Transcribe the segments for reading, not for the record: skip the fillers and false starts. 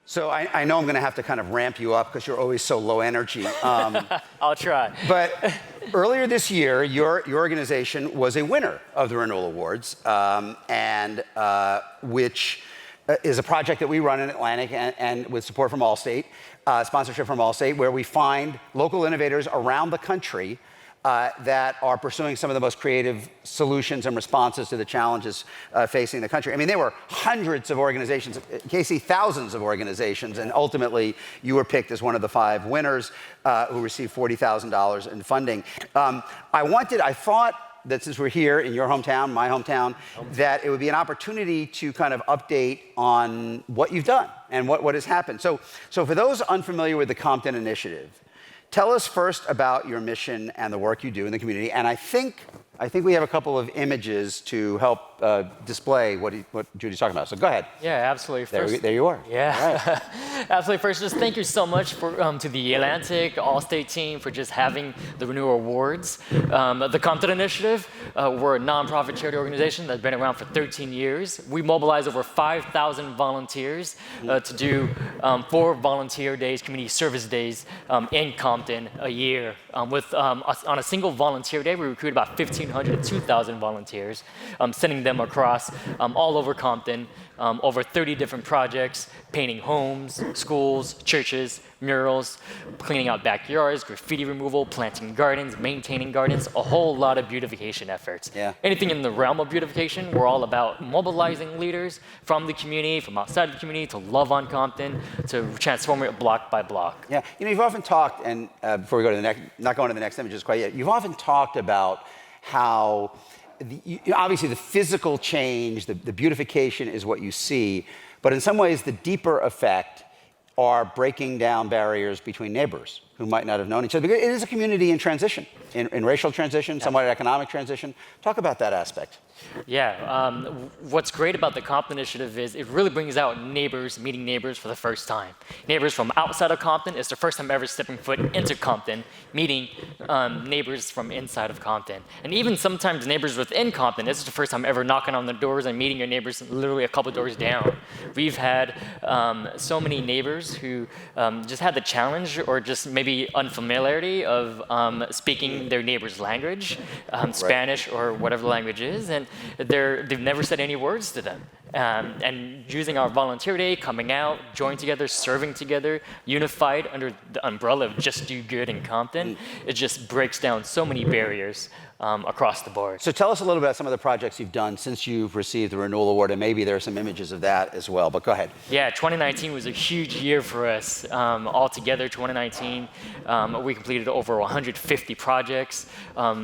So I know I'm going to have to kind of ramp you up because you're always so low energy. I'll try. But earlier this year, your organization was a winner of the Renewal Awards, which is a project that we run in Atlantic and with support from Allstate, sponsorship from Allstate, where we find local innovators around the country that are pursuing some of the most creative solutions and responses to the challenges facing the country. I mean, there were hundreds of organizations, Casey, thousands of organizations, and ultimately you were picked as one of the 5 winners who received $40,000 in funding. I thought that since we're here in your hometown, my hometown, that it would be an opportunity to kind of update on what you've done and what has happened. So for those unfamiliar with the Compton Initiative, tell us first about your mission and the work you do in the community. And I think we have a couple of images to help display what Jeudy's talking about. So go ahead. Yeah, absolutely. There you are. Yeah, right. Absolutely. First, just thank you so much to the Atlantic Allstate team for just having the Renewal Awards. The Compton Initiative, we're a nonprofit charity organization that's been around for 13 years. We mobilize over 5,000 volunteers to do 4 volunteer days, community service days in Compton a year. On a single volunteer day, we recruit about 1,500 to 2,000 volunteers, sending them across all over Compton, over 30 different projects, painting homes, schools, churches, murals, cleaning out backyards, graffiti removal, planting gardens, maintaining gardens, a whole lot of beautification efforts. Yeah. Anything in the realm of beautification, we're all about mobilizing leaders from the community, from outside of the community, to love on Compton, to transform it block by block. Yeah, you've often talked, and before we go to the next, not going to the next images quite yet, you've often talked about how obviously the physical change, the beautification is what you see, but in some ways the deeper effect are breaking down barriers between neighbors who might not have known each other. Because it is a community in transition, in racial transition, somewhat economic transition. Talk about that aspect. Yeah, what's great about the Compton Initiative is it really brings out neighbors meeting neighbors for the first time. Neighbors from outside of Compton, it's their first time ever stepping foot into Compton, meeting neighbors from inside of Compton. And even sometimes neighbors within Compton, this is the first time ever knocking on the doors and meeting your neighbors literally a couple doors down. We've had so many neighbors who just had the challenge or just maybe unfamiliarity of speaking their neighbor's language, Spanish or whatever the language is, and they've never said any words to them. And using our volunteer day, coming out, joining together, serving together, unified under the umbrella of Just Do Good in Compton, it just breaks down so many barriers across the board. So tell us a little bit about some of the projects you've done since you've received the Renewal Award, and maybe there are some images of that as well, but go ahead. Yeah, 2019 was a huge year for us. Altogether, 2019, we completed over 150 projects,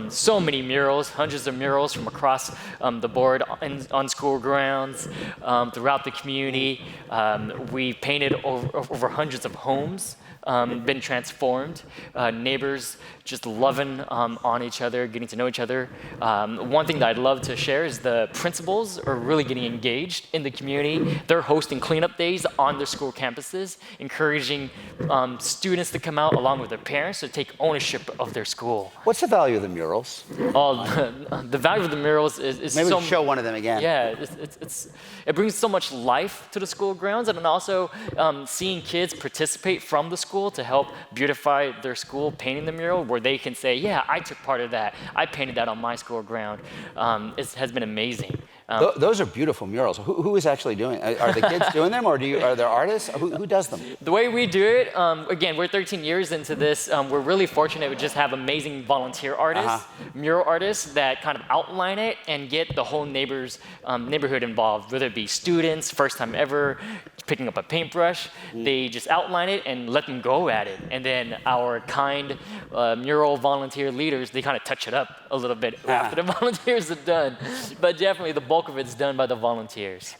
so many murals, hundreds of murals from across the board on school grounds, throughout the community. We painted over hundreds of homes, been transformed, neighbors just loving on each other, getting to know each other. One thing that I'd love to share is the principals are really getting engaged in the community. They're hosting cleanup days on their school campuses, encouraging students to come out along with their parents to take ownership of their school. What's the value of the murals? Oh, the value of the murals is maybe show one of them again. Yeah, it brings so much life to the school grounds, and then also seeing kids participate from the school to help beautify their school, painting the mural, where they can say, yeah, I took part of that. I painted that on my school ground. It has been amazing. Those are beautiful murals. Who is actually doing it? Are the kids doing them, or are there artists? Who does them? The way we do it, again, we're 13 years into this. We're really fortunate to just have amazing volunteer artists, mural artists that kind of outline it and get the whole neighborhood involved, whether it be students, first time ever, picking up a paintbrush. They just outline it and let them go at it. And then our kind mural volunteer leaders, they kind of touch it up a little bit after the volunteers are done. But definitely the bulk of it's done by the volunteers.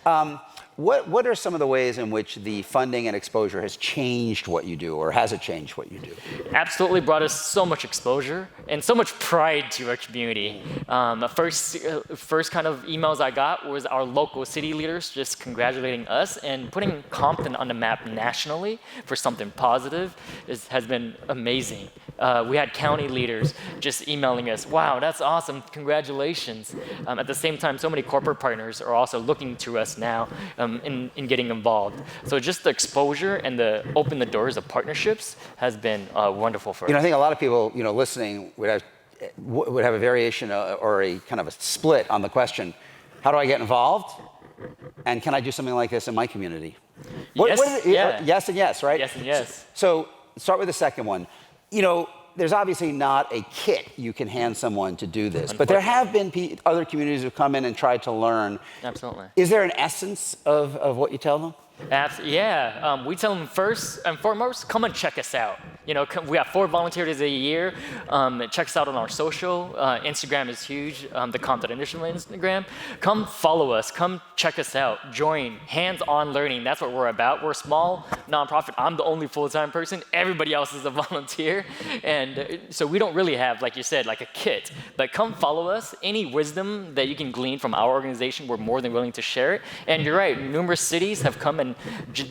What are some of the ways in which the funding and exposure has changed what you do, or has it changed what you do? Absolutely brought us so much exposure and so much pride to our community. First kind of emails I got was our local city leaders just congratulating us and putting Compton on the map nationally for something positive has been amazing. We had county leaders just emailing us, wow, that's awesome, congratulations. At the same time, so many corporate partners are also looking to us now in getting involved. So just the exposure and the open the doors of partnerships has been wonderful for us. I think a lot of people, listening would have a variation or a kind of a split on the question, how do I get involved? And can I do something like this in my community? Yes and yes, right? Yes and yes. So start with the second one. There's obviously not a kit you can hand someone to do this, but there have been other communities who've come in and tried to learn. Absolutely. Is there an essence of what you tell them? Yeah, we tell them first and foremost, come and check us out. We have 4 volunteer days a year. Check us out on our social. Instagram is huge, the Compton Initiative Instagram. Come follow us, come check us out, join, hands-on learning. That's what we're about. We're a small nonprofit. I'm the only full-time person. Everybody else is a volunteer. And so we don't really have, like you said, like a kit. But come follow us. Any wisdom that you can glean from our organization, we're more than willing to share it. And you're right, numerous cities have come and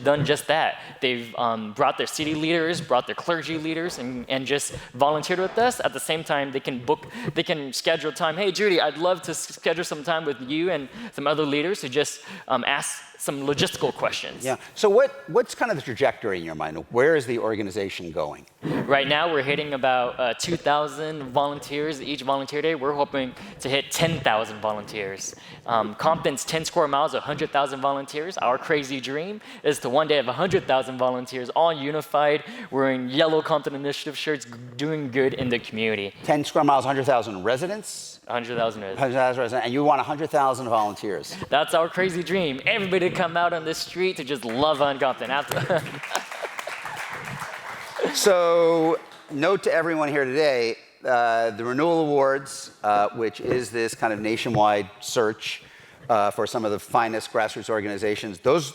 done just that. They've brought their city leaders, brought their clergy leaders, and just volunteered with us. At the same time, they can schedule time. Hey, Jeudy, I'd love to schedule some time with you and some other leaders to just ask some logistical questions. Yeah. So what's kind of the trajectory in your mind? Where is the organization going? Right now, we're hitting about 2,000 volunteers each volunteer day. We're hoping to hit 10,000 volunteers. Compton's 10 square miles, 100,000 volunteers. Our crazy dream is to one day have 100,000 volunteers, all unified, wearing yellow Compton Initiative shirts, doing good in the community. 10 square miles, 100,000 residents? 100,000 residents. 100,000 residents, and you want 100,000 volunteers. That's our crazy dream. Everybody to come out on this street to just love on Compton. So, note to everyone here today, the Renewal Awards, which is this kind of nationwide search for some of the finest grassroots organizations, those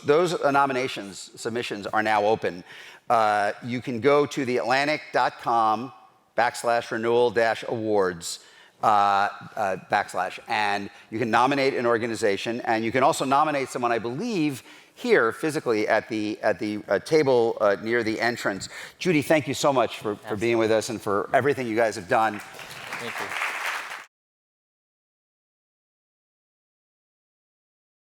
submissions are now open. You can go to theatlantic.com/renewal-awards. And you can nominate an organization, and you can also nominate someone, I believe, here physically at the table near the entrance. Jeudy, thank you so much for being with us and for everything you guys have done. Thank you.